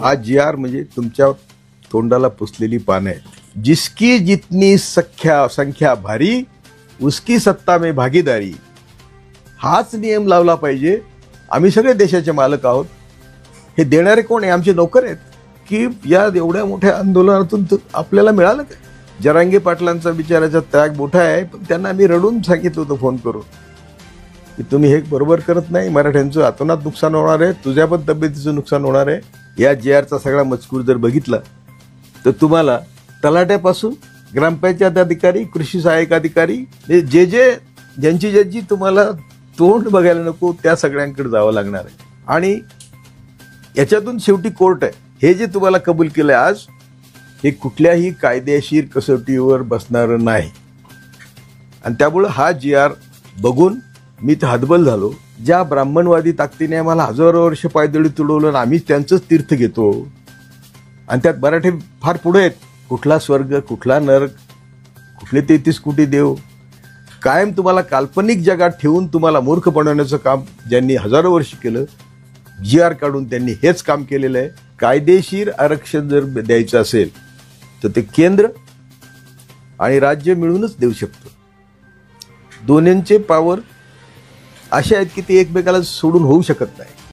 आज जी आर म्हणजे तुमच्या तोंडाला पुसलेली पानं आहेत. जिसकी जितनी संख्या भारी उसकी सत्ता में भागीदारी, हाच नियम लावला पाहिजे. आम्ही सगळे देशाचे मालक आहोत. हे देणारे कोण आहे? आमचे नोकर आहेत. की या एवढ्या मोठ्या आंदोलनातून आपल्याला मिळालं काय? जरांगे पाटलांचा बिचाराचा त्याग मोठा आहे, पण त्यांना आम्ही रडून सांगितलं होतं फोन करून की तुम्ही हे बरोबर करत नाही, मराठ्यांचं अतोनात नुकसान होणार आहे, तुझ्या पण तब्येतीचं नुकसान होणार आहे. या जी आरचा सगळा मजकूर जर बघितला तर तुम्हाला तलाट्यापासून ग्रामपंचायत अधिकारी, कृषी सहाय्यक अधिकारी, ज्यांची तुम्हाला तोंड बघायला नको त्या सगळ्यांकडे जावं लागणार आहे. आणि याच्यातून शेवटी कोर्ट आहे. हे जे तुम्हाला कबूल केलंय आज, हे कुठल्याही कायदेशीर कसोटीवर बसणारं नाही. आणि त्यामुळं हा जी आर बघून मी तर हतबल झालो. ज्या ब्राह्मणवादी ताकदीने आम्हाला हजारो वर्ष पायदळी तुडवलं आणि आम्हीच त्यांचंच तीर्थ घेतो, आणि त्यात मराठी फार पुढे आहेत. कुठला स्वर्ग, कुठला नरक, कुठले 33 कोटी देव, कायम तुम्हाला काल्पनिक जगात ठेवून तुम्हाला मूर्ख बनवण्याचं काम ज्यांनी हजारो वर्ष केलं, जी आर काढून त्यांनी हेच काम केलेलं आहे. कायदेशीर आरक्षण जर द्यायचं असेल तर ते केंद्र आणि राज्य मिळूनच देऊ शकतं. दोन्हींचे पॉवर असे आहेत की ते एकमेकाला सोडून होऊ शकत नाही.